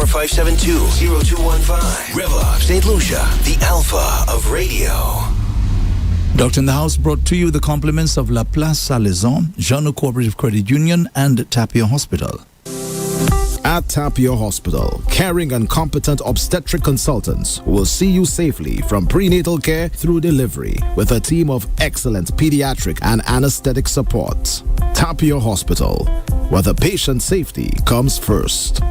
4572-0215. REV-UP St. Lucia, the alpha of radio. Doctor in the House brought to you the compliments of La Place Salaison, Jeanne Cooperative Credit Union, and Tapio Hospital. At Tapio Hospital, caring and competent obstetric consultants will see you safely from prenatal care through delivery with a team of excellent pediatric and anesthetic support. Tapio Hospital, where the patient safety comes first.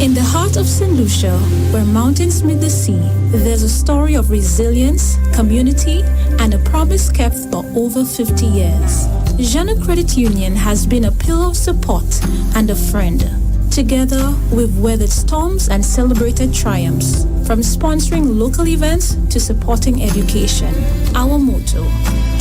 In the heart of St. Lucia, where mountains meet the sea, there's a story of resilience, community, and a promise kept for over 50 years. Jeanne Credit Union has been a pillar of support and a friend. Together, we've weathered storms and celebrated triumphs, from sponsoring local events to supporting education. Our motto,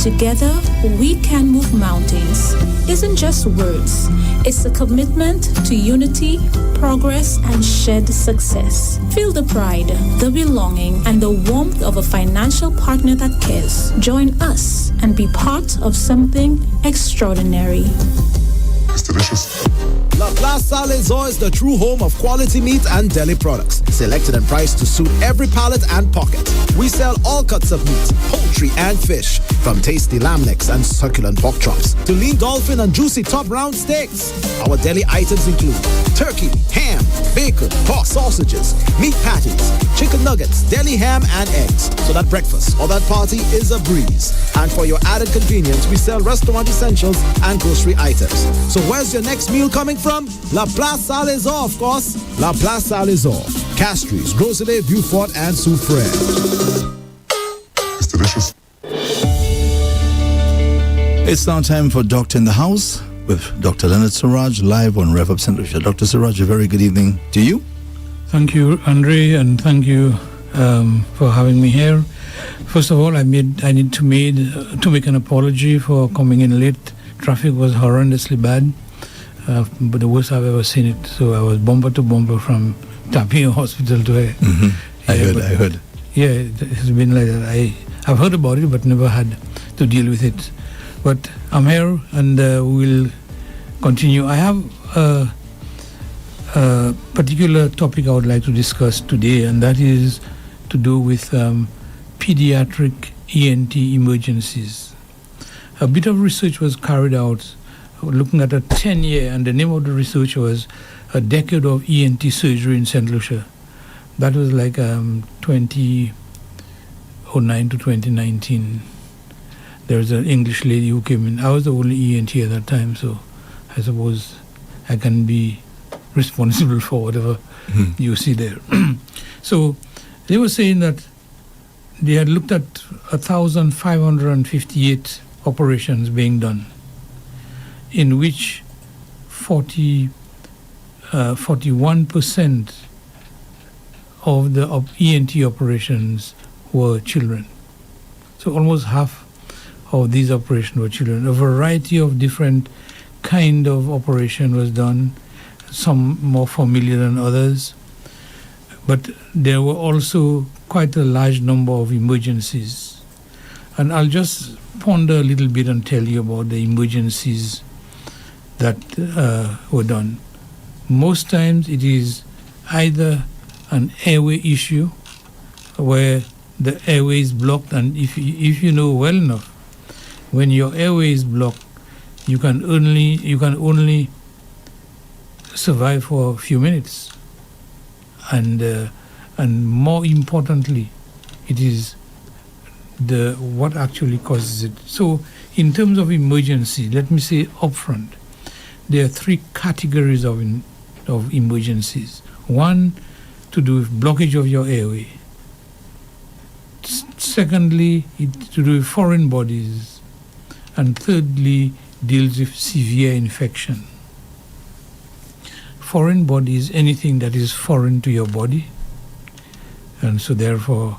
together we can move mountains, isn't just words. It's a commitment to unity, progress, and shared success. Feel the pride, the belonging, and the warmth of a financial partner that cares. Join us and be part of something extraordinary. It's delicious. La Place Salaison is the true home of quality meat and deli products, selected and priced to suit every palate and pocket. We sell all cuts of meat, poultry and fish, from tasty lamb necks and succulent pork chops to lean dolphin and juicy top round steaks. Our deli items include turkey, ham, bacon, pork sausages, meat patties, chicken nuggets, deli ham and eggs, so that breakfast or that party is a breeze. And for your added convenience, we sell restaurant essentials and grocery items. So where's your next meal coming from? La Place Salaison, of course. La Place Salaison, Castries, Groselet, Beaufort, and Soufrière. It's delicious. It's now time for Doctor in the House with Dr. Leonard Surage, live on REV-UP St. Lucia. Dr. Surage, a very good evening to you. Thank you, Andre, and thank you for having me here. First of all, I need to make an apology for coming in late. Traffic was horrendously bad, but the worst I've ever seen it. So I was bumper to bumper from Tapio Hospital to here. Mm-hmm. I heard. Yeah, it has been like that. I've heard about it, but never had to deal with it. But I'm here, and we'll continue. I have a particular topic I would like to discuss today, and that is to do with pediatric ENT emergencies. A bit of research was carried out looking at a 10-year, and the name of the research was A Decade of ENT Surgery in St. Lucia. That was like 2009 to 2019. There was an English lady who came in. I was the only ENT at that time, so I suppose I can be responsible for whatever you see there. So they were saying that they had looked at 1,558 operations being done, in which 41% of the ENT operations were children. So almost half of these operations were children. A variety of different kind of operation was done, some more familiar than others. But there were also quite a large number of emergencies. And I'll just ponder a little bit and tell you about the emergencies that were done. Most times it is either an airway issue where the airway is blocked, and if you know well enough, when your airway is blocked, you can only survive for a few minutes, and more importantly, it is what actually causes it. So, in terms of emergency, let me say upfront, there are three categories of emergencies. One, to do with blockage of your airway. Secondly, it's to do with foreign bodies. And thirdly, deals with severe infection. Foreign body is anything that is foreign to your body. And so therefore,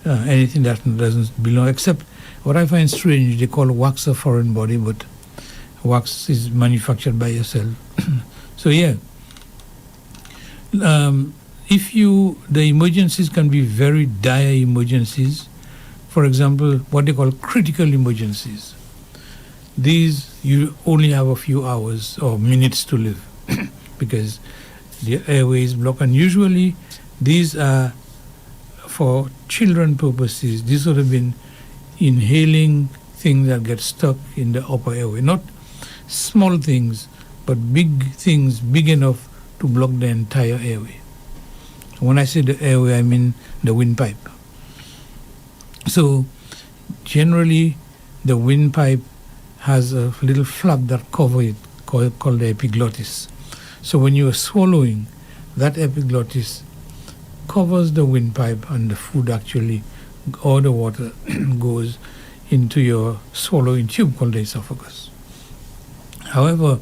anything that doesn't belong, except what I find strange, they call wax a foreign body, but wax is manufactured by yourself. So yeah, the emergencies can be very dire emergencies. For example, what they call critical emergencies. These you only have a few hours or minutes to live because the airway is blocked. And usually these are, for children purposes, these would have been inhaling things that get stuck in the upper airway. Not small things, but big things, big enough to block the entire airway. When I say the airway, I mean the windpipe. So generally, the windpipe has a little flap that covers it called the epiglottis. So when you are swallowing, that epiglottis covers the windpipe, and the food actually, or the water, goes into your swallowing tube called the esophagus. However,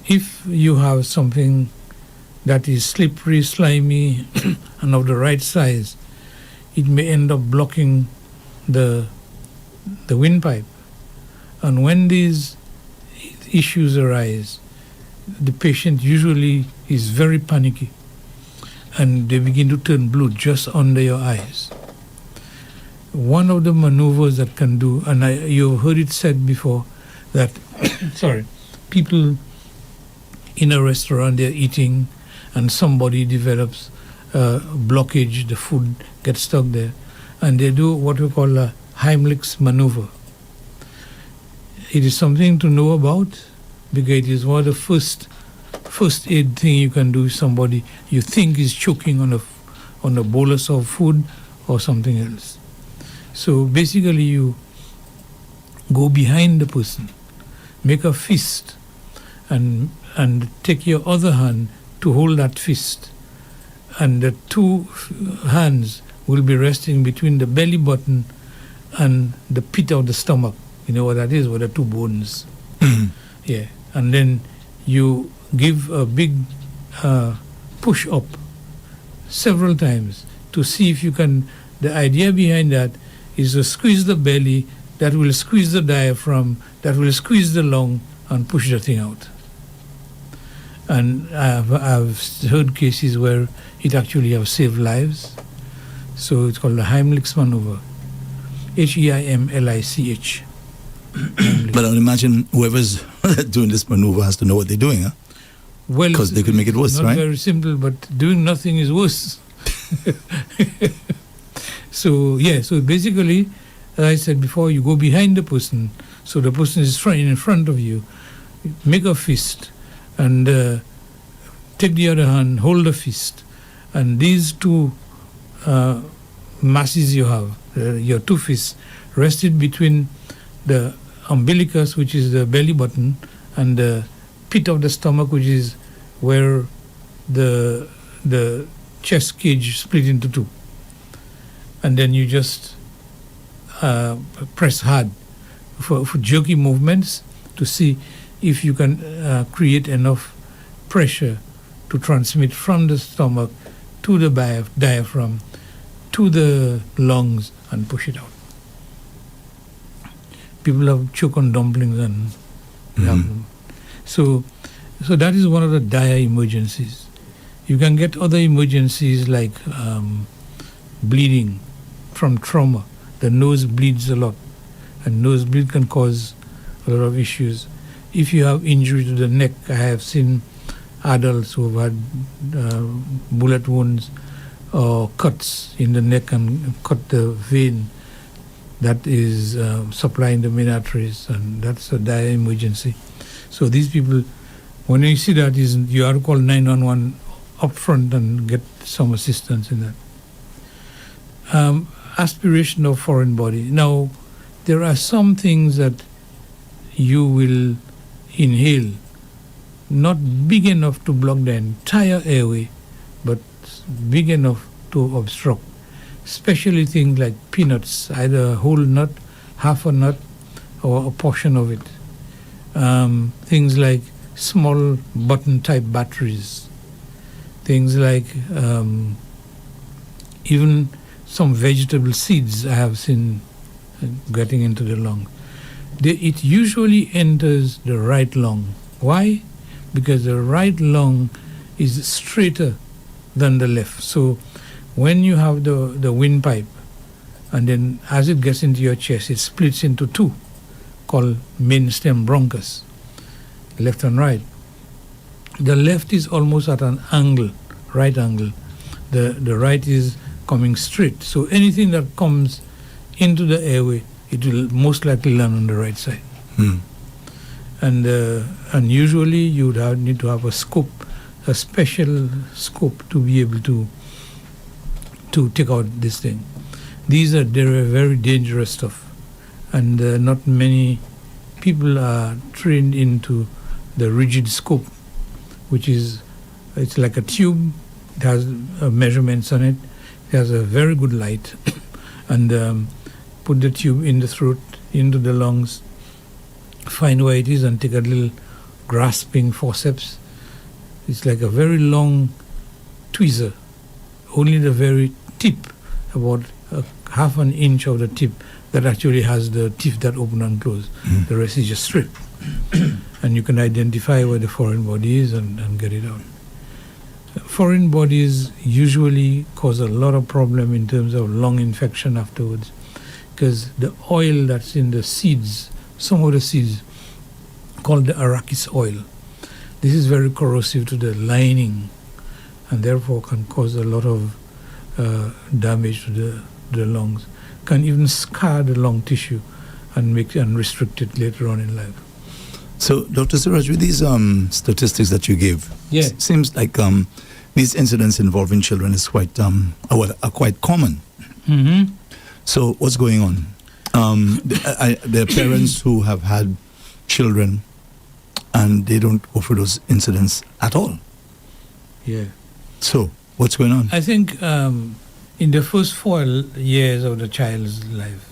if you have something that is slippery, slimy, and of the right size, it may end up blocking the windpipe. And when these issues arise, the patient usually is very panicky, and they begin to turn blue just under your eyes. One of the maneuvers that can do, and you've heard it said before, that people in a restaurant, they're eating, and somebody develops blockage, the food gets stuck there, and they do what we call a Heimlich's maneuver. It is something to know about, because it is one of the first aid thing you can do if somebody you think is choking on a bolus of food or something else. So basically you go behind the person, make a fist, and take your other hand to hold that fist, and the two hands will be resting between the belly button and the pit of the stomach. You know what that is, with the two bones. Yeah, and then you give a big push up several times to see if you can. The idea behind that is to squeeze the belly, that will squeeze the diaphragm, that will squeeze the lung and push the thing out. And I've heard cases where it actually have saved lives. So it's called the Heimlich's maneuver, Heimlich. But I would imagine whoever's doing this maneuver has to know what they're doing, huh? Well, because they could make it worse, not right? Very simple, but doing nothing is worse. So basically, as I said before, you go behind the person, so the person is in front of you. Make a fist, and take the other hand, hold the fist, and these two masses you have, your two fists, rested between the umbilicus, which is the belly button, and the pit of the stomach, which is where the chest cage split into two. And then you just press hard for jerky movements to see if you can create enough pressure to transmit from the stomach to the diaphragm, to the lungs, and push it out. People have choke on dumplings and so that is one of the dire emergencies. You can get other emergencies like bleeding from trauma. The nose bleeds a lot, and nosebleed can cause a lot of issues. If you have injury to the neck, I have seen adults who have had bullet wounds or cuts in the neck and cut the vein that is supplying the main arteries, and that's a dire emergency. So these people, when you see that, you have to call 911 up front and get some assistance in that. Aspiration of foreign body. Now, there are some things that you will inhale, not big enough to block the entire airway, but big enough to obstruct. Especially things like peanuts, either a whole nut, half a nut, or a portion of it. Things like small button-type batteries. Things like even some vegetable seeds I have seen getting into the lung. It usually enters the right lung. Why? Because the right lung is straighter than the left. So when you have the windpipe, and then as it gets into your chest, it splits into two, called main stem bronchus, left and right. The left is almost at an angle, right angle. The right is coming straight. So anything that comes into the airway, it will most likely land on the right side. And usually you would need to have a scope, a special scope to be able to take out this thing. They're very dangerous stuff, and not many people are trained into the rigid scope, which is, it's like a tube. It has measurements on it. It has a very good light, and put the tube in the throat, into the lungs, find where it is, and take a little grasping forceps. It's like a very long tweezer, only the very tip, about half an inch of the tip, that actually has the teeth that open and close. The rest is just straight. And you can identify where the foreign body is and get it out. Foreign bodies usually cause a lot of problem in terms of lung infection afterwards, because the oil that's in the seeds, some of the seeds, called the arachis oil, this is very corrosive to the lining, and therefore can cause a lot of damage to the lungs, can even scar the lung tissue and restrict it later on in life. So, Dr. Surage, with these statistics that you gave, it seems like these incidents involving children is quite are quite common. Mm-hmm. So, what's going on? There are parents who have had children and they don't go through those incidents at all. Yeah. So, what's going on? I think in the first 4 years of the child's life,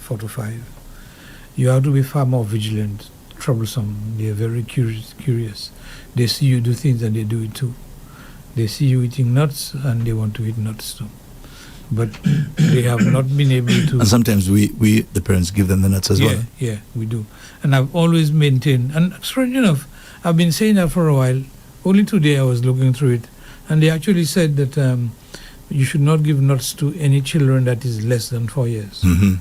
4 to 5, you have to be far more vigilant, troublesome. They are very curious. They see you do things and they do it too. They see you eating nuts and they want to eat nuts too. But they have not been able to... And sometimes we, the parents, give them the nuts as well. Yeah, we do. And I've always maintained, and strange enough, I've been saying that for a while. Only today I was looking through it, and they actually said that you should not give nuts to any children that is less than 4 years. Mm-hmm.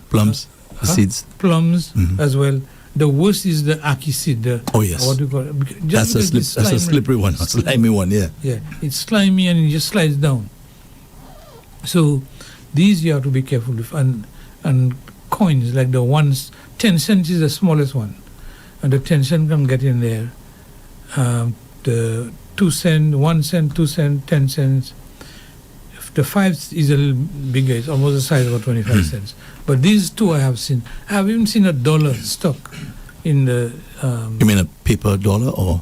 Plums, the seeds. Plums as well. The worst is the ackee seed. Oh yes. What do you call it? That's a slippery one, a slimy one, yeah. Yeah, it's slimy and it just slides down. So these you have to be careful with. And coins, like the ones, 10 cents is the smallest one. And the 10 cent can get in there. The 2 cent, 1 cent, 2 cent, 10 cents. The 5 is a little bigger. It's almost the size of a 25 cents. But these two I have seen. I have even seen $1 stuck in the... you mean a paper dollar or?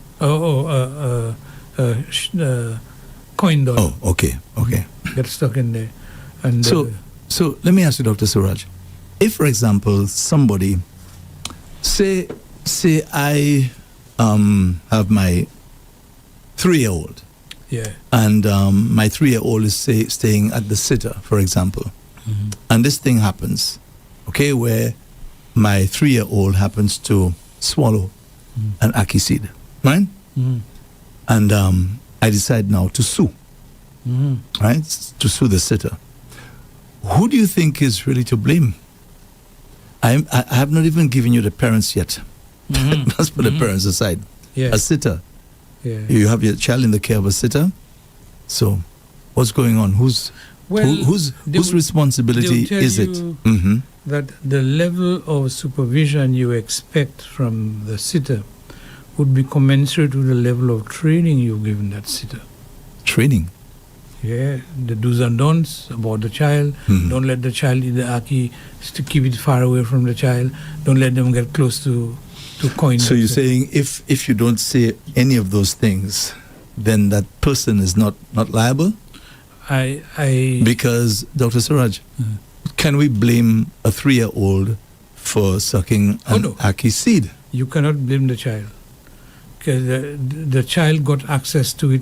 Coin dollar. Oh, okay. Get stuck in there. And so let me ask you, Dr. Surage. If, for example, somebody, say I have my 3-year-old. Yeah. And my 3-year-old is staying at the sitter, for example. Mm-hmm. And this thing happens, okay, where my 3-year-old happens to swallow an ackee seed, right? Mm-hmm. And I decide now to sue, right? To sue the sitter. Who do you think is really to blame? I have not even given you the parents yet. Let's put the parents aside. Yeah. A sitter. Yeah. You have your child in the care of a sitter. So, what's going on? Whose responsibility is it? That the level of supervision you expect from the sitter would be commensurate with the level of training you've given that sitter. Training? Yeah, the do's and don'ts about the child. Don't let the child eat the ackee, to keep it far away from the child. Don't let them get close to coins. So you're saying if you don't say any of those things, then that person is not liable? Because, Dr. Surage, can we blame a 3-year-old for sucking an ackee seed? You cannot blame the child. Because the child got access to it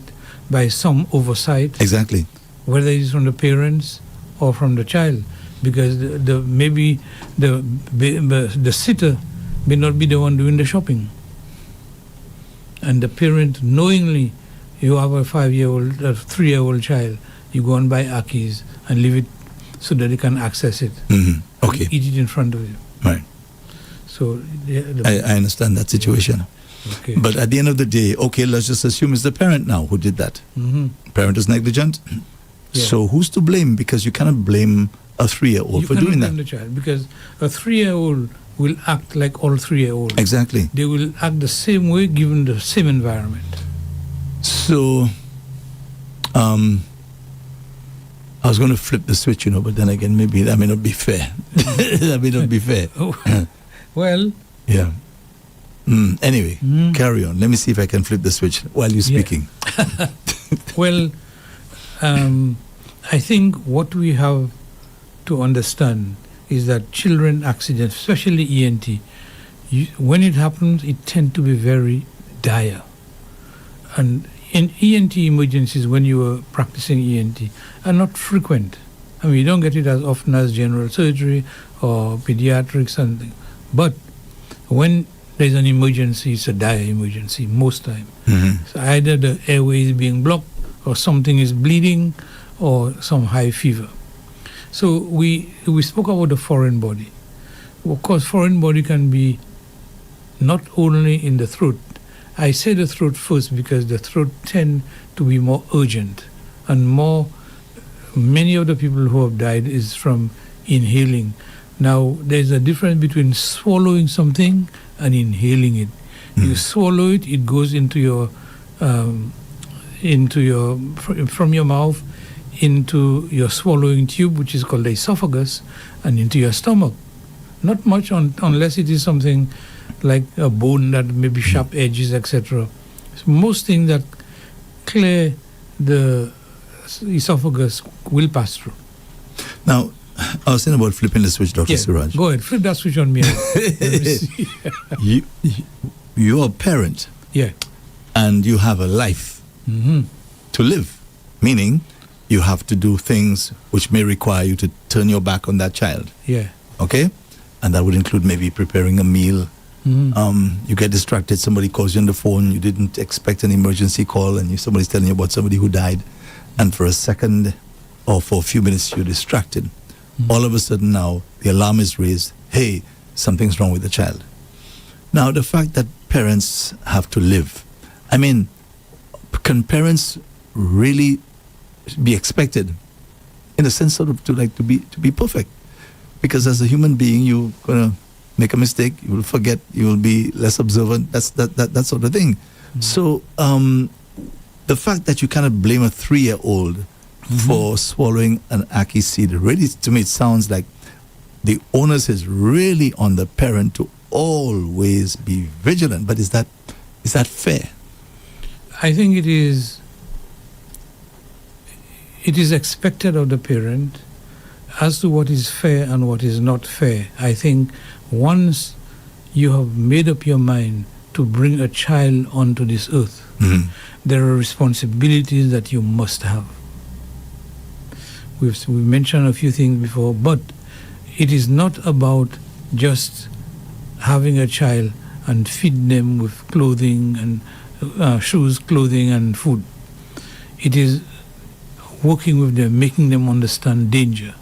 by some oversight. Exactly. Whether it's from the parents or from the child. Because maybe the sitter may not be the one doing the shopping. And the parent, knowingly, you have a 5-year-old, a 3-year-old child, you go and buy ackees and leave it so that they can access it. Okay. Eat it in front of you. Right. So I understand that situation. okay. But at the end of the day, okay, let's just assume it's the parent now who did that. Parent is negligent. Yeah. So who's to blame? Because you cannot blame a 3-year-old You for cannot doing blame that. the child, because a 3-year-old will act like all 3-year-olds. Exactly. They will act the same way given the same environment. So, I was going to flip the switch, but then again, maybe that may not be fair. That may not be fair. Oh, well, Yeah. Anyway, carry on. Let me see if I can flip the switch while you're speaking. well, I think what we have to understand is that children accidents, especially ENT, when it happens, it tends to be very dire. And in ENT emergencies, when you are practicing ENT, are not frequent. I mean, you don't get it as often as general surgery or pediatrics, but when there's an emergency, it's a dire emergency most time. So either the airway is being blocked, or something is bleeding, or some high fever. So we spoke about the foreign body. Of course, foreign body can be not only in the throat. I say the throat first because the throat tend to be more urgent, and many of the people who have died is from inhaling. Now, there's a difference between swallowing something and inhaling it. You swallow it, it goes into your from your mouth into your swallowing tube, which is called the esophagus, and into your stomach. Not much unless it is something like a bone that may be sharp edges, etc. So most things that clear the esophagus will pass through. Now, I was saying about flipping the switch, Dr. Surage. Go ahead, flip that switch on me. Let me see. You're a parent. Yeah. And you have a life to live, meaning you have to do things which may require you to turn your back on that child. Yeah. Okay? And that would include maybe preparing a meal. You get distracted, somebody calls you on the phone, you didn't expect an emergency call, and somebody's telling you about somebody who died, and for a second or for a few minutes you're distracted. All of a sudden now the alarm is raised, hey, something's wrong with the child. Now the fact that parents have to live, I mean, can parents really be expected in a sense sort of to be perfect? Because as a human being, you're gonna make a mistake, you will forget, you will be less observant, that sort of thing. So the fact that you cannot blame a 3-year-old for swallowing an ackee seed, really, to me, it sounds like the onus is really on the parent to always be vigilant. But is that fair? I think it is expected of the parent. As to what is fair and what is not fair, I think once you have made up your mind to bring a child onto this earth, there are responsibilities that you must have. We've mentioned a few things before, but it is not about just having a child and feed them with clothing and shoes, clothing and food. It is working with them, making them understand danger,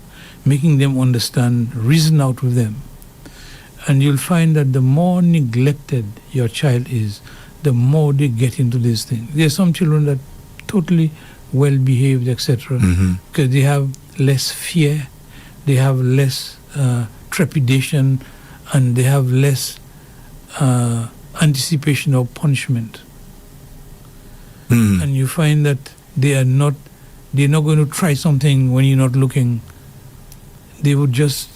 making them understand, reason out with them. And you'll find that the more neglected your child is, the more they get into these things. There are some children that totally well behaved, etc., because they have less fear, they have less trepidation, and they have less anticipation of punishment. And you find that they're not going to try something when you're not looking. They would just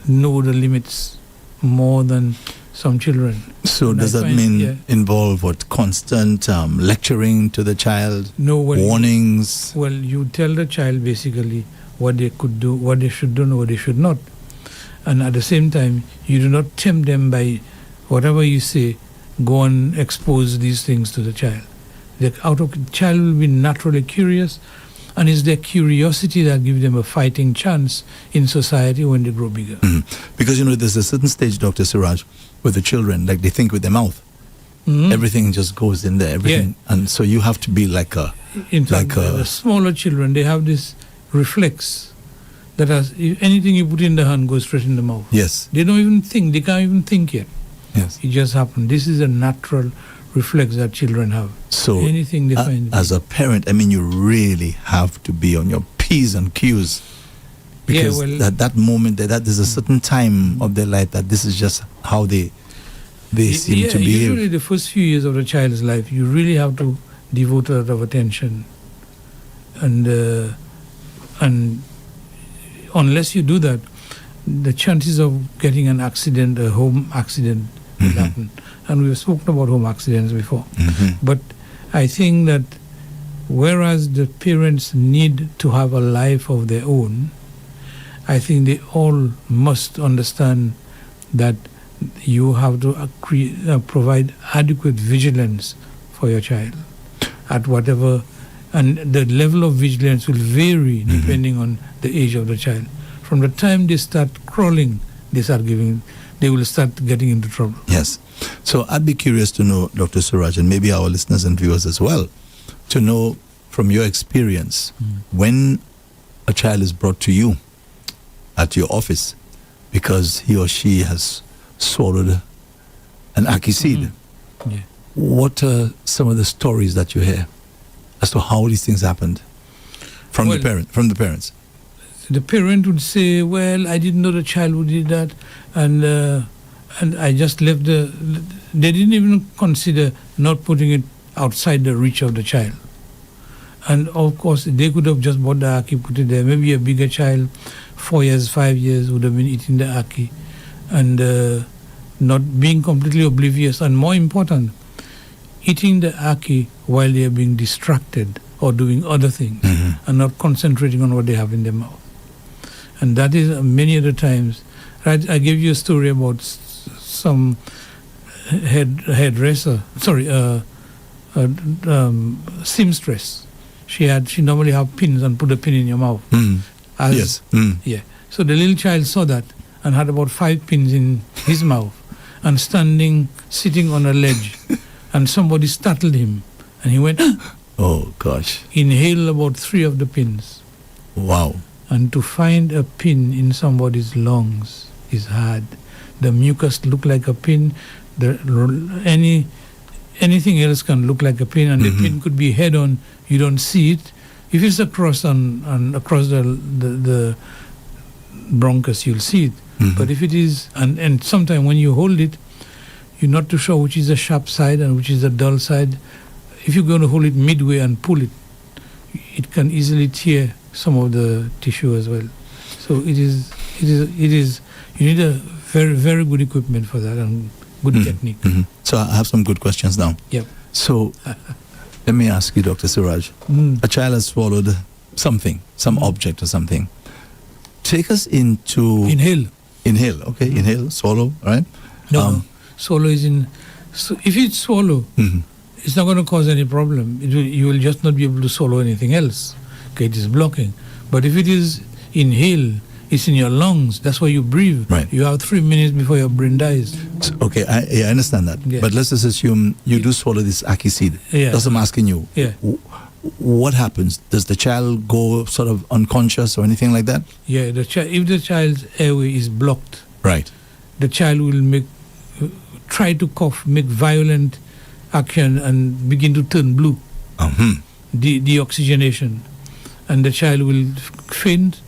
know the limits more than some children. So does that mean involve constant lecturing to the child? No, warnings? Well, you tell the child basically what they could do, what they should do, and what they should not. And at the same time, you do not tempt them by whatever you say, go and expose these things to the child. The child will be naturally curious, and it's their curiosity that gives them a fighting chance in society when they grow bigger. Because, there's a certain stage, Dr. Surage, with the children, like they think with their mouth. Everything just goes in there, everything. Yeah. And so you have to be like a... In fact, the smaller children, they have this reflex that anything you put in the hand goes straight in the mouth. Yes. They don't even think. They can't even think yet. Yes. It just happened. This is a natural reflex that children have. So, anything they find. as a parent, I mean, you really have to be on your P's and Q's. Because at that moment, that there's a certain time of their life that this is just how they seem to behave. Usually the first few years of the child's life, you really have to devote a lot of attention. And unless you do that, the chances of getting an accident, a home accident, will happen. And we've spoken about home accidents before. But I think that whereas the parents need to have a life of their own, I think they all must understand that you have to provide adequate vigilance for your child at whatever, and the level of vigilance will vary depending on the age of the child. From the time they start crawling, they will start getting into trouble. Yes. So I'd be curious to know, Dr. Surage, and maybe our listeners and viewers as well, to know from your experience, when a child is brought to you at your office because he or she has swallowed an ackee seed, what are some of the stories that you hear as to how these things happened from the parents? The parent would say, well, I didn't know the child would do that, and I just left they didn't even consider not putting it outside the reach of the child. And of course, they could have just bought the ackee, put it there. Maybe a bigger child, 4 years, 5 years, would have been eating the ackee and not being completely oblivious. And more important, eating the ackee while they are being distracted or doing other things and not concentrating on what they have in their mouth. And that is many other times. Right? I gave you a story about some hairdresser, seamstress. She normally have pins and put a pin in your mouth. Yes. Yeah. So the little child saw that and had about 5 pins in his mouth and sitting on a ledge, and somebody startled him, and he went, oh gosh, inhaled about 3 of the pins. Wow. And to find a pin in somebody's lungs is hard. The mucus look like a pin. Anything else can look like a pin, and the pin could be head on. You don't see it. If it's across the bronchus, you'll see it. But if it is, and sometimes when you hold it, you're not too sure which is the sharp side and which is the dull side. If you're going to hold it midway and pull it, it can easily tear some of the tissue as well. So it is. You need a very, very good equipment for that and good technique. So I have some good questions now. Yep. So let me ask you, Dr. Surage. A child has swallowed something, some object or something. Take us into... Inhale. Okay. Inhale, swallow, right? No, swallow is in... So if it's swallow, it's not going to cause any problem. You will just not be able to swallow anything else. Okay, it is blocking. But if it is inhale, it's in your lungs. That's why you breathe. Right. You have 3 minutes before your brain dies. So, okay, I understand that. Yeah. But let's just assume you do swallow this ackee seed. Yeah. That's what I'm asking you. Yeah. What happens? Does the child go sort of unconscious or anything like that? Yeah, if the child's airway is blocked, right, the child will try to cough, make violent action, and begin to turn blue. Deoxygenation. And the child will faint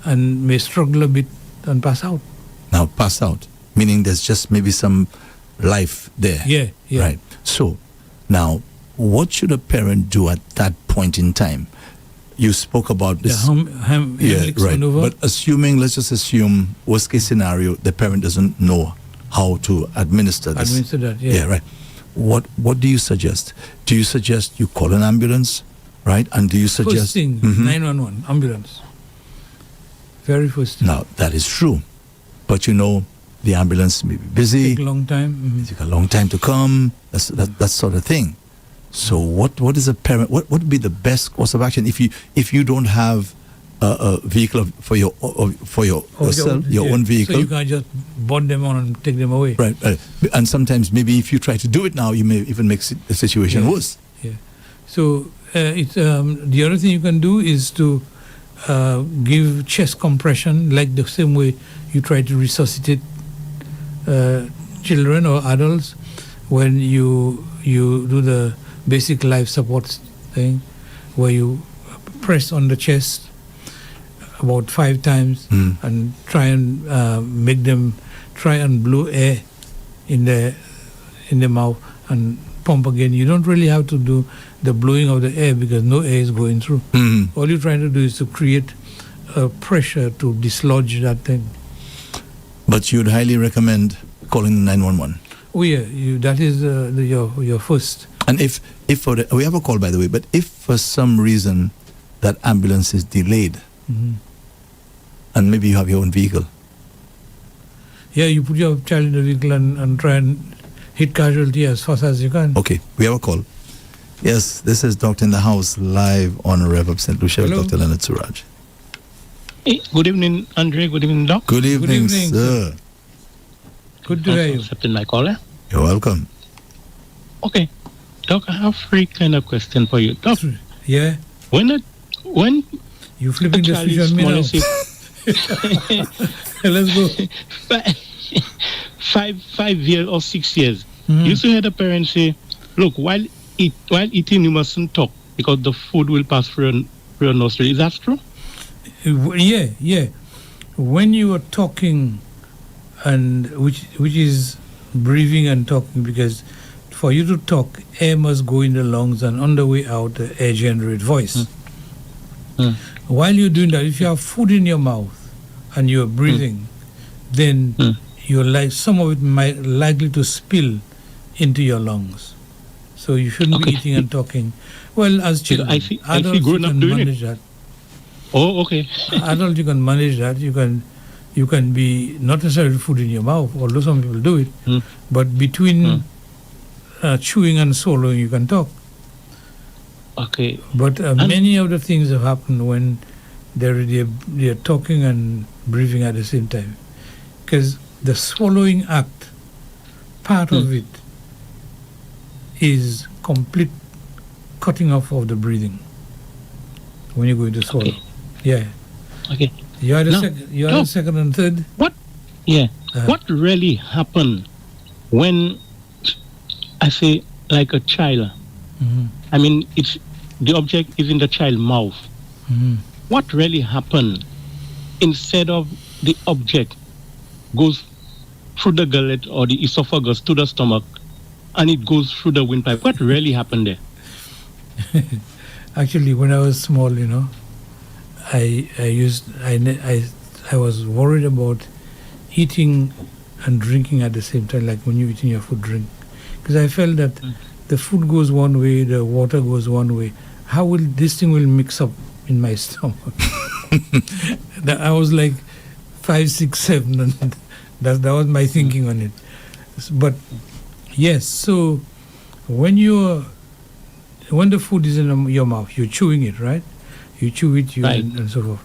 and may struggle a bit and pass out. Now, pass out, meaning there's just maybe some life there. Yeah. Right. So, now, what should a parent do at that point in time? You spoke about this. Heimlich maneuver. But let's just assume, worst case scenario, the parent doesn't know how to administer this. Administer that, yeah. Yeah, right. What do you suggest? Do you suggest you call an ambulance, right? And do you suggest... First thing, 911, ambulance. Very first thing. Now, that is true. But the ambulance may be busy. Take a long time. Take a long time to come. That sort of thing. So what is a parent? What would be the best course of action if you don't have a vehicle for yourself, your own vehicle? So you can't just board them on and take them away. Right. And sometimes maybe if you try to do it now, you may even make the situation worse. Yeah. So the other thing you can do is to give chest compression, like the same way you try to resuscitate children or adults when you do the basic life support thing, where you press on the chest about 5 times and try and make them try and blow air in the mouth and pump again. You don't really have to do the blowing of the air because no air is going through. All you're trying to do is to create pressure to dislodge that thing. But you'd highly recommend calling 911. Oh yeah, that is your first. And if for we have a call, by the way, but if for some reason that ambulance is delayed, and maybe you have your own vehicle. Yeah, you put your child in the vehicle and try and hit casualty as fast as you can. Okay, we have a call. Yes, this is Doctor in the House, live on REV-UP St. Lucia with Dr. Leonard Surage. Hey, good evening, Andre. Good evening, Doc. Good evening, sir. Good to hear you. Accepting my call. You're welcome. Okay, Doc, I have 3 kind of questions for you. Doc, yeah. When You flipping the switch on me now. Let's go. 5 years or 6 years. You used to hear the parents say, look, while eating, you mustn't talk because the food will pass through your nostril. Is that true? Yeah. When you are talking, and which is breathing and talking, because for you to talk, air must go in the lungs, and on the way out, the air generate voice. While you're doing that, if you have food in your mouth and you're breathing, then you're like some of it might likely to spill into your lungs. So you shouldn't be eating and talking. Well, as children, adults you can manage that. Oh, okay. Adults you can manage that. You can be not necessarily food in your mouth, although some people do it. But between chewing and swallowing, you can talk. Okay. But many of the things have happened when they're talking and breathing at the same time. Because the swallowing act, part of it is complete cutting off of the breathing when you're going to swallow. Okay. Yeah. Okay. You are the second and third. What? Yeah. What really happened when I say like a child? I mean, it's the object is in the child's mouth. What really happened instead of the object goes through the gullet or the esophagus to the stomach, and it goes through the windpipe? What really happened there? Actually, when I was small, I was worried about eating and drinking at the same time, like when you're eating your food, drink, because I felt that the food goes one way, the water goes one way. How will this thing will mix up in my stomach? I was like 5, 6, 7, and that was my thinking on it. But yes, so when the food is in your mouth, you're chewing it, right? You chew it, and so forth.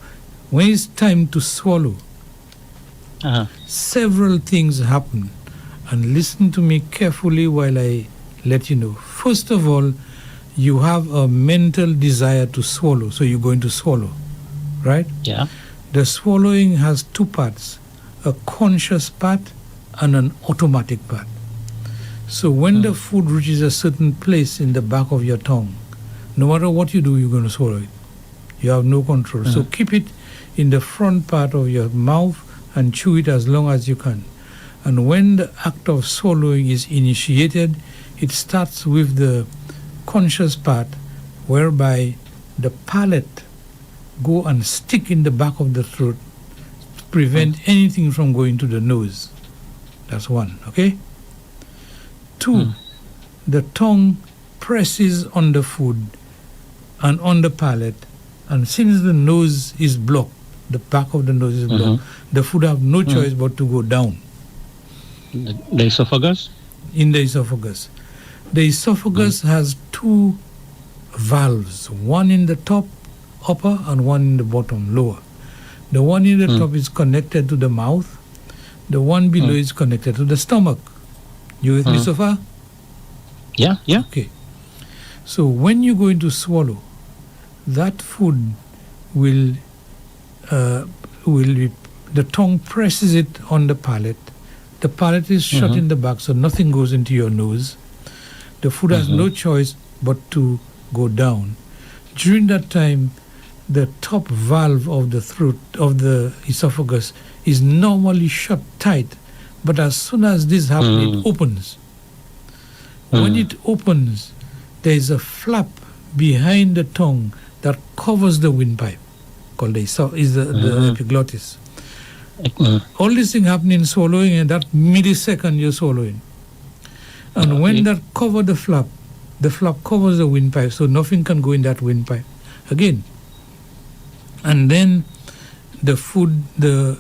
When it's time to swallow, several things happen. And listen to me carefully while I let you know. First of all, you have a mental desire to swallow, so you're going to swallow, right? Yeah. The swallowing has 2 parts, a conscious part and an automatic part. So when the food reaches a certain place in the back of your tongue, no matter what you do, you're going to swallow it. You have no control. So keep it in the front part of your mouth and chew it as long as you can. And when the act of swallowing is initiated, it starts with the conscious part, whereby the palate go and stick in the back of the throat to prevent anything from going to the nose. That's 1, okay? 2, the tongue presses on the food and on the palate, and since the nose is blocked, the back of the nose is blocked, the food have no choice but to go down. The esophagus? In the esophagus. The esophagus has 2 valves, one in the top, upper, and one in the bottom, lower. The one in the top is connected to the mouth. The one below is connected to the stomach. You with me so far? Yeah. Okay. So when you're going to swallow, that food will will be, the tongue presses it on the palate. The palate is shut in the back, so nothing goes into your nose. The food has no choice but to go down. During that time, the top valve of the throat, of the esophagus, is normally shut tight. But as soon as this happens, it opens. When it opens, there is a flap behind the tongue that covers the windpipe, called the epiglottis. All this thing happening in swallowing, and that millisecond you're swallowing. And when that covers the flap covers the windpipe, so nothing can go in that windpipe again. And then the food, the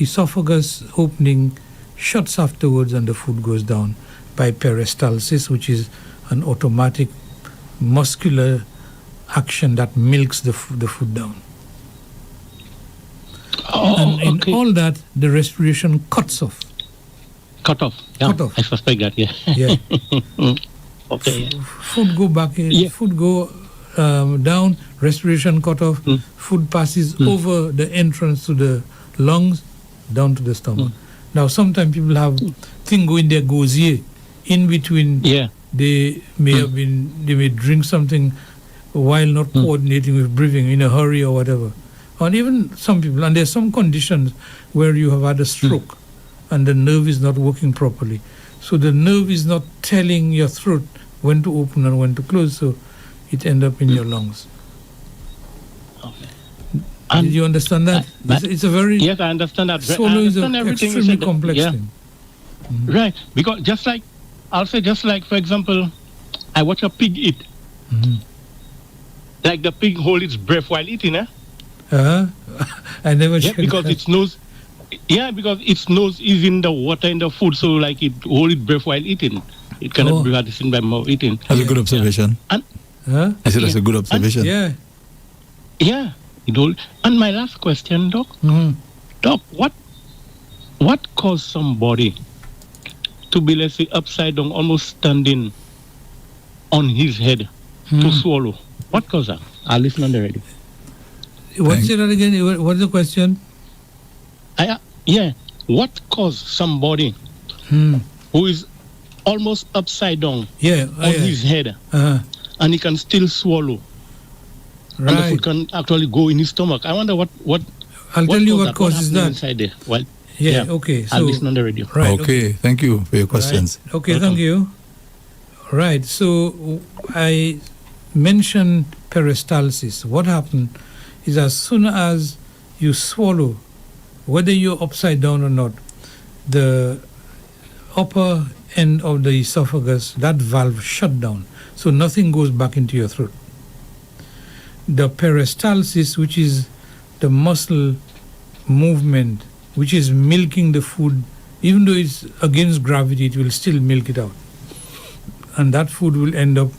esophagus opening shuts afterwards, and the food goes down by peristalsis, which is an automatic muscular action that milks the food down. And in all that, the respiration cuts off. Cut off. Yeah, Cut off. I suspect that. Yeah. Yeah. Okay. Food go back. Food go down. Respiration cut off. Food passes over the entrance to the lungs, down to the stomach. Now, sometimes people have thing go in their gosier, in between. Yeah. They may have been. They may drink something while not coordinating with breathing in a hurry or whatever. And even some people, and there's some conditions where you have had a stroke and the nerve is not working properly. So the nerve is not telling your throat when to open and when to close, so it ends up in your lungs. Okay. Did you understand that? It's a very... Yes, I understand that. Swallow is an extremely complex thing. Right, because just like, for example, I watch a pig eat. Like the pig hold its breath while eating, I never checked because that. its nose, because its nose is in the water in the food, so like it hold its breath while eating. It cannot breathe at the same time while eating. That's a good observation. And, I said that's a good observation. Yeah. It hold. And my last question, Doc. Doc, what caused somebody to be, let's say, upside down, almost standing on his head to swallow? What caused that? I'll listen on the radio. What's that again? What's the question? What caused somebody who is almost upside down on his head and he can still swallow? Right. And the food can actually go in his stomach. I wonder what I'll tell you what causes that. Inside there. Well, okay. So I'll listen on the radio. Right. Okay, thank you for your questions. Right. Okay, thank you. Right, so I mentioned peristalsis. What happened is as soon as you swallow, whether you're upside down or not, the upper end of the esophagus, that valve shut down, so nothing goes back into your throat. The peristalsis, which is the muscle movement, which is milking the food, even though it's against gravity, it will still milk it out. And that food will end up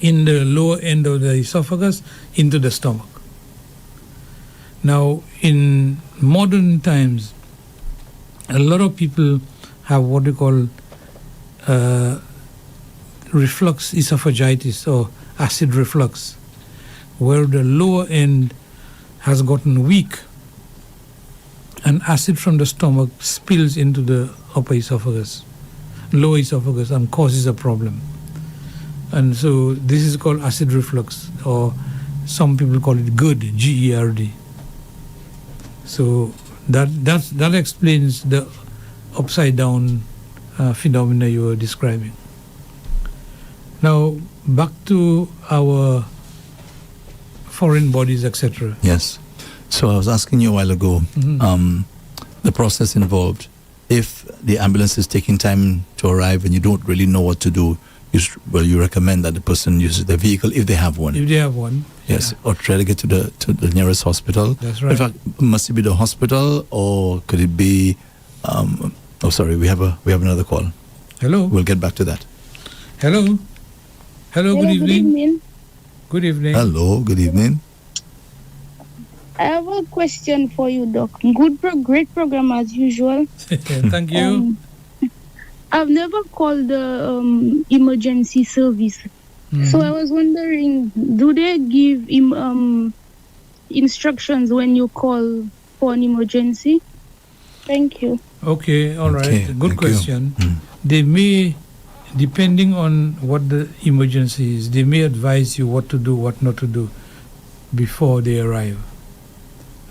in the lower end of the esophagus into the stomach. Now, in modern times, a lot of people have what we call reflux esophagitis or acid reflux, where the lower end has gotten weak and acid from the stomach spills into the upper esophagus, lower esophagus, and causes a problem. And so this is called acid reflux, or some people call it GERD, G-E-R-D. So that explains the upside down phenomena you were describing. Now back to our foreign bodies, etc. Yes. So I was asking you a while ago, the process involved. If the ambulance is taking time to arrive and you don't really know what to do, you recommend that the person uses the vehicle if they have one. If they have one. Yes, or try to get to the nearest hospital. That's right. In fact, must it be the hospital, or could it be? We have another call. Hello. We'll get back to that. Hello. Hello. Good evening. Good evening. Hello. Good evening. I have a question for you, Doc. Great program as usual. Thank you. I've never called the emergency service. So I was wondering, do they give instructions when you call for an emergency? Thank you. Okay, all right. Okay, Good thank you. question. They may, depending on what the emergency is, they may advise you what to do, what not to do before they arrive.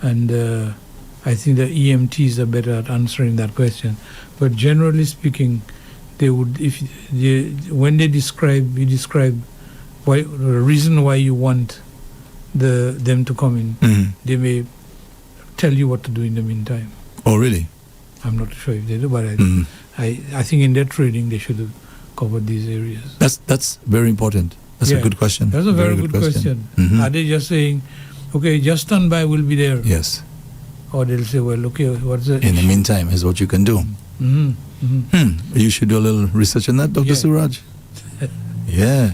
And I think the EMTs are better at answering that question. But generally speaking, they would, when you describe why the reason why you want them to come in, they may tell you what to do in the meantime. Oh, really? I'm not sure if they do, but I think in their training they should have covered these areas. That's very important. That's a good question. That's a very good question. Are they just saying, okay, just stand by, we'll be there? Yes. Or they'll say, well, okay, what's the In the meantime, is what you can do. You should do a little research on that, Dr. Surage. Yeah.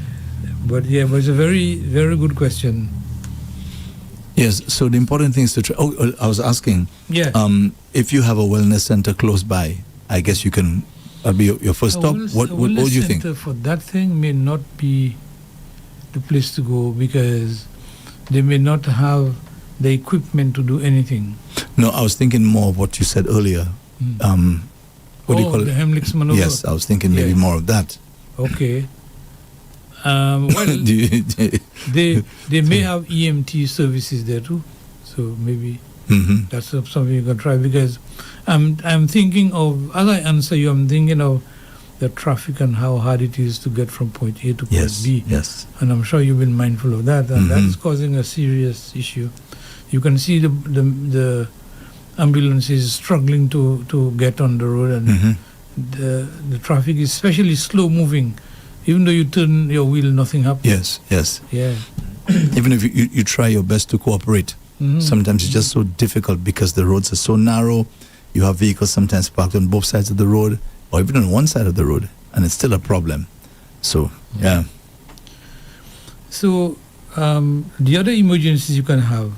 But it's a very, very good question. Yes, so the important thing is to try. I was asking, if you have a wellness center close by, I guess you can be your first stop. What do you think? Center for that thing may not be the place to go because they may not have the equipment to do anything. No, I was thinking more of what you said earlier. What do you call it? The Heimlich's maneuver. Yes, I was thinking maybe more of that. Okay. Well, they may have EMT services there too, so maybe that's something you can try. Because I'm thinking of, as I answer you, I'm thinking of the traffic and how hard it is to get from point A to point B. Yes. And I'm sure you've been mindful of that, and that's causing a serious issue. You can see the ambulances struggling to get on the road, and the traffic is especially slow moving. Even though you turn your wheel, nothing happens. Yes. Yeah. Even if you try your best to cooperate, sometimes it's just so difficult because the roads are so narrow. You have vehicles sometimes parked on both sides of the road, or even on one side of the road, and it's still a problem. So, yeah. So, the other emergencies you can have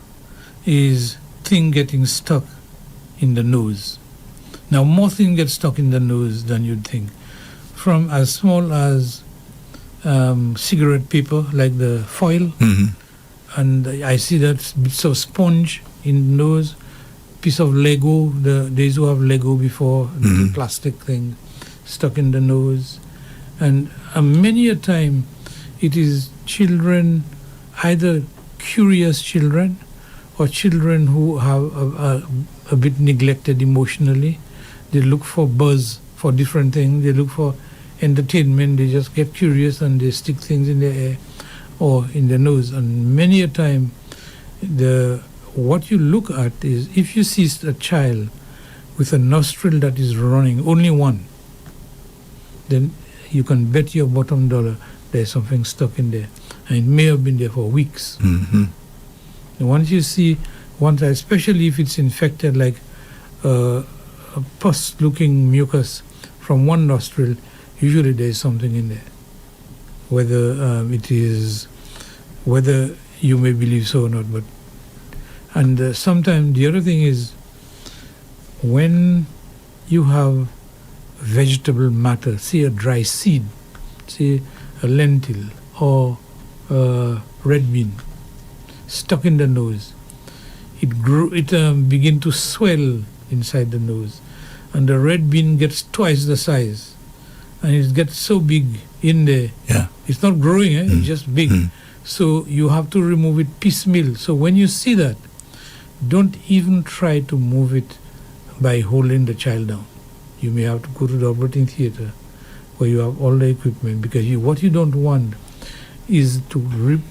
is thing getting stuck in the nose. Now, more things get stuck in the nose than you'd think. From as small as cigarette paper, like the foil, and I see that bits of sponge in the nose, piece of Lego, the days who have Lego before, the plastic thing stuck in the nose. And many a time it is children, either curious children or children who have a bit neglected emotionally. They look for buzz for different things. They look for entertainment. They just get curious and they stick things in their hair or in their nose. And many a time, what you look at is, if you see a child with a nostril that is running, only one, then you can bet your bottom dollar there's something stuck in there. And it may have been there for weeks. And once you see, especially if it's infected, like a pus-looking mucus from one nostril, usually there is something in there. Whether whether you may believe so or not, but sometimes the other thing is when you have vegetable matter, say a dry seed, say a lentil or a red bean, stuck in the nose, it begin to swell inside the nose, and the red bean gets twice the size. And it gets so big in there. Yeah. It's not growing, it's just big. So you have to remove it piecemeal. So when you see that, don't even try to move it by holding the child down. You may have to go to the operating theater where you have all the equipment, because what you don't want is to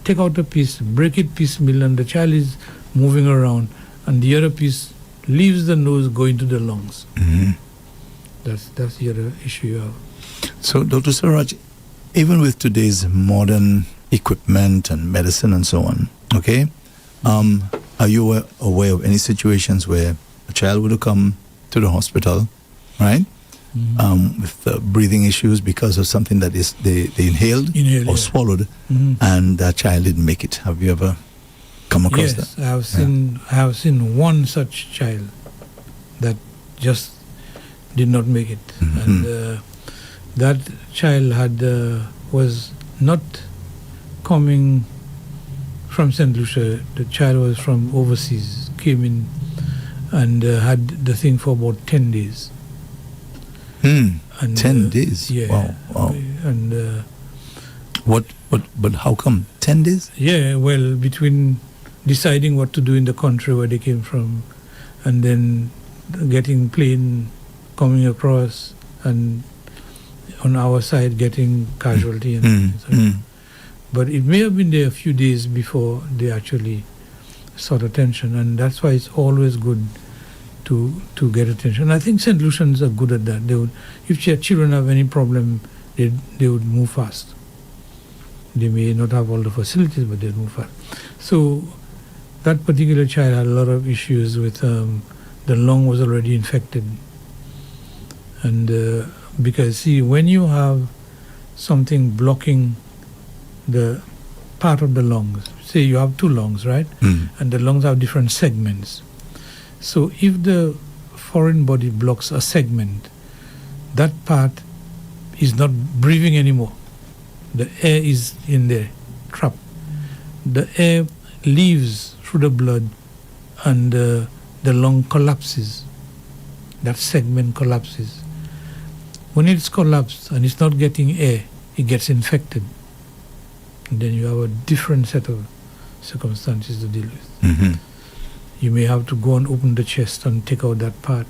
take out a piece, break it piecemeal, and the child is moving around, and the other piece leaves the nose going to the lungs. That's the other issue you have. So, Dr. Surage, even with today's modern equipment and medicine and so on, okay, are you aware of any situations where a child would have come to the hospital, right, with breathing issues because of something that they inhaled or swallowed, and that child didn't make it? Have you ever come across that? Yes, I have seen one such child that just did not make it, and that child was not coming from St. Lucia. The child was from overseas, came in and had the thing for about 10 days. And, 10 days? Yeah. Wow. And but how come 10 days? yeah, well, between deciding what to do in the country where they came from, and then getting plane coming across, and on our side getting casualty and but it may have been there a few days before they actually sought attention, and that's why it's always good to get attention. I think St. Lucians are good at that. They would, if their children have any problem, they would move fast. They may not have all the facilities, but they'd move fast. So that particular child had a lot of issues with the lung was already infected. And because, see, when you have something blocking the part of the lungs, say you have two lungs, right? And the lungs have different segments. So if the foreign body blocks a segment, that part is not breathing anymore. The air is in there, trapped. The air leaves through the blood and the lung collapses. That segment collapses. When it's collapsed and it's not getting air, it gets infected. And then you have a different set of circumstances to deal with. You may have to go and open the chest and take out that part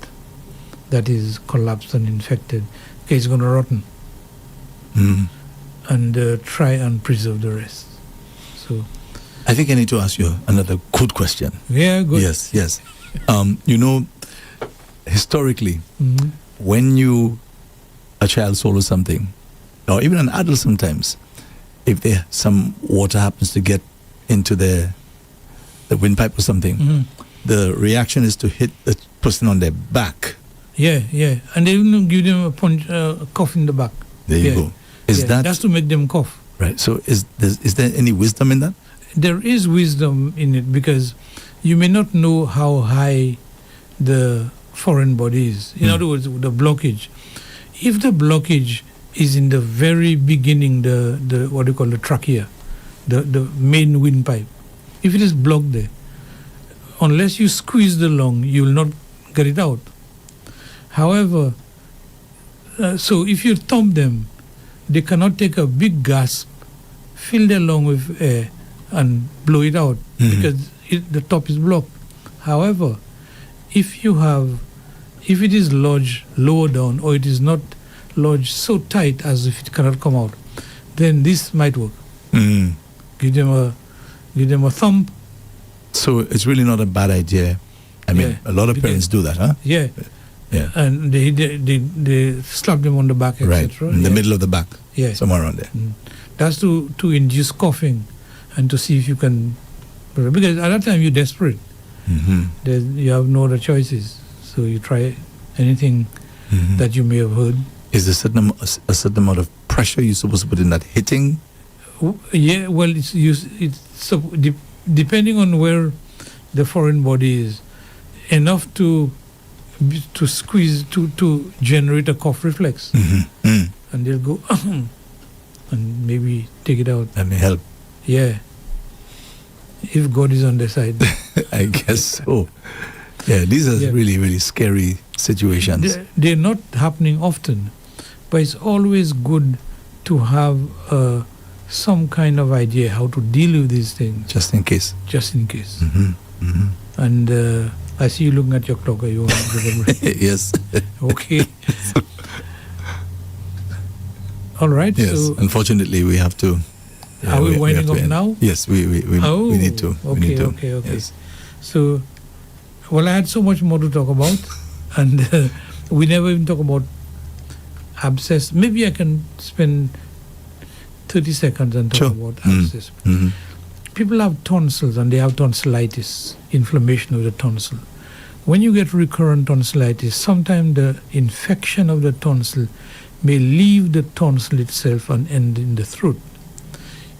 that is collapsed and infected. Okay, it's going to rotten. And try and preserve the rest. So, I think I need to ask you another good question. Yeah, good. Yes. You know, historically, when a child swallows something, or even an adult sometimes, if some water happens to get into the windpipe or something, the reaction is to hit the person on their back. Yeah. And they even give them a punch, cough in the back. There you go. That's to make them cough. Right. So is there any wisdom in that? There is wisdom in it, because you may not know how high the foreign body is. In other words, the blockage. If the blockage is in the very beginning, the what do you call the trachea, the main windpipe, if it is blocked there, unless you squeeze the lung, you will not get it out. However, so if you thump them, they cannot take a big gasp, fill their lung with air, and blow it out because the top is blocked. However, if it is lodged lower down, or it is not lodged so tight as if it cannot come out, then this might work. Give them a thump. So it's really not a bad idea. I mean, a lot of parents do that, huh? Yeah. And they slap them on the back, etc. Right, in the middle of the back. Yeah. Somewhere around there. That's to induce coughing and to see if you can, because at that time you're desperate. You have no other choices, so you try anything that you may have heard. Is there a certain amount of pressure you're supposed to put in that hitting? Yeah, well, depending on where the foreign body is, enough to squeeze to generate a cough reflex, and they'll go and maybe take it out. That may help. Yeah, if God is on their side. I guess so. Yeah, these are really, really scary situations. They're not happening often, but it's always good to have some kind of idea how to deal with these things. Just in case. And I see you looking at your clock. Are you want to get a break? Yes. Okay. All right. Yes. So unfortunately, we have to. Are we winding up now? Yes, we need to. Okay. Yes. So, well, I had so much more to talk about, and we never even talk about abscess. Maybe I can spend 30 seconds and talk about abscess. People have tonsils and they have tonsillitis, inflammation of the tonsil. When you get recurrent tonsillitis, sometimes the infection of the tonsil may leave the tonsil itself and end in the throat.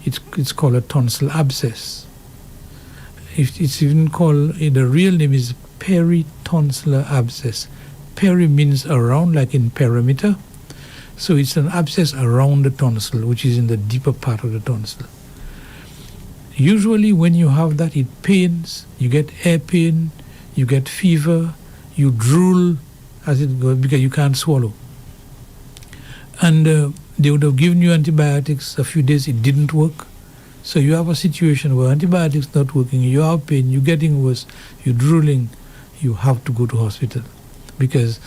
It's called a tonsil abscess. It's even called, the real name is peritonsillar abscess. Peri means around, like in perimeter. So it's an abscess around the tonsil, which is in the deeper part of the tonsil. Usually when you have that, it pains, you get air pain, you get fever, you drool as it goes because you can't swallow. And they would have given you antibiotics a few days, it didn't work. So you have a situation where antibiotics not working, you have pain, you're getting worse, you're drooling, you have to go to hospital because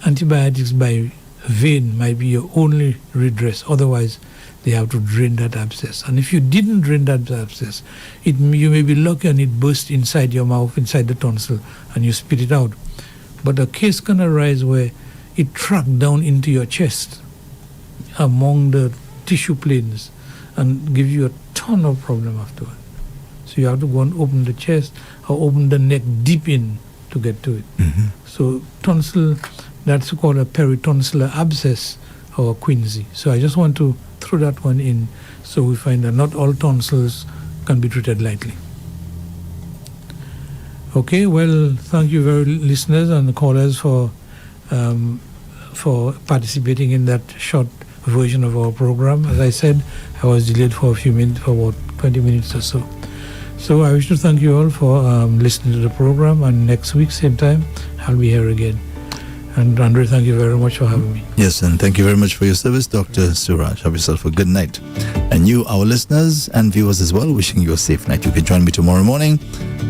antibiotics by vein might be your only redress. Otherwise, they have to drain that abscess. And if you didn't drain that abscess, you may be lucky and it burst inside your mouth, inside the tonsil, and you spit it out. But a case can arise where it tracked down into your chest among the tissue planes and give you a ton of problem afterward. So you have to go and open the chest or open the neck deep in to get to it. So tonsil, that's called a peritonsillar abscess or quinsy. So I just want to throw that one in so we find that not all tonsils can be treated lightly. Okay, well, thank you very listeners and callers for participating in that short version of our program. As I said, I was delayed for a few minutes, for about 20 minutes or so. So I wish to thank you all for listening to the program, and next week, same time, I'll be here again. And Andre, thank you very much for having me. Yes, and thank you very much for your service, Dr. Surage. Have yourself a good night. And you, our listeners and viewers as well, wishing you a safe night. You can join me tomorrow morning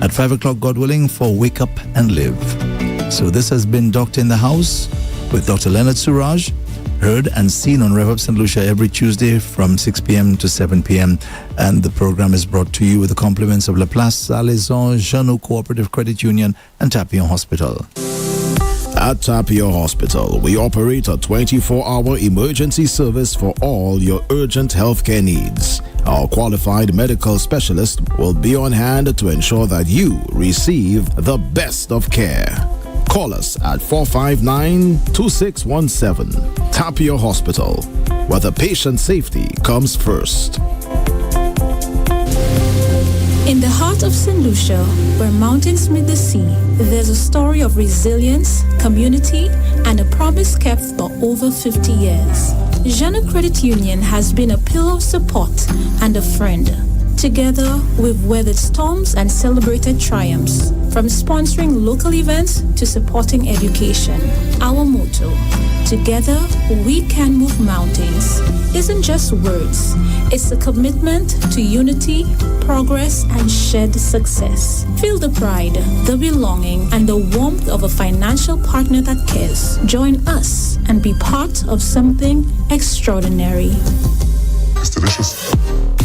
at 5 o'clock, God willing, for Wake Up and Live. So this has been Doctor in the House with Dr. Leonard Surage, heard and seen on REV-UP St. Lucia every Tuesday from 6 p.m. to 7 p.m. And the program is brought to you with the compliments of La Place Salaison, Jeannot Cooperative Credit Union, and Tapillon Hospital. At Tapio Hospital, we operate a 24-hour emergency service for all your urgent healthcare needs. Our qualified medical specialist will be on hand to ensure that you receive the best of care. Call us at 459-2617. Tapio Hospital, where the patient's safety comes first. In the heart of St. Lucia, where mountains meet the sea, there's a story of resilience, community, and a promise kept for over 50 years. Jeannot Credit Union has been a pillar of support and a friend. Together, we've weathered storms and celebrated triumphs, from sponsoring local events to supporting education. Our motto, together we can move mountains, isn't just words. It's a commitment to unity, progress, and shared success. Feel the pride, the belonging, and the warmth of a financial partner that cares. Join us and be part of something extraordinary. It's delicious.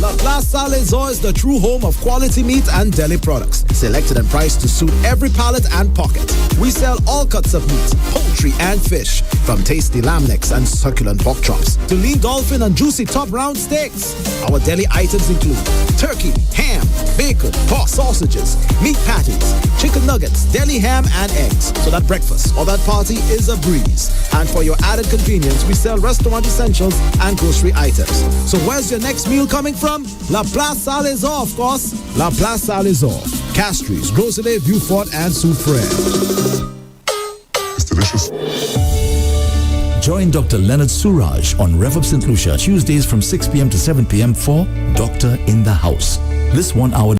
La Place Salaison is the true home of quality meat and deli products, selected and priced to suit every palate and pocket. We sell all cuts of meat, poultry and fish, from tasty lamb necks and succulent pork chops to lean dolphin and juicy top round steaks. Our deli items include turkey, ham, bacon, pork sausages, meat patties, chicken nuggets, deli ham and eggs, so that breakfast or that party is a breeze. And for your added convenience, we sell restaurant essentials and grocery items. So where's your next meal coming from? La Place Salaison, of course. La Place Salaison, Castries, Rosalie, Beaufort, and Soufrière. It's delicious. Join Dr. Leonard Surage on REV-UP St. Lucia Tuesdays from 6 p.m. to 7 p.m. for Doctor in the House. This 1 hour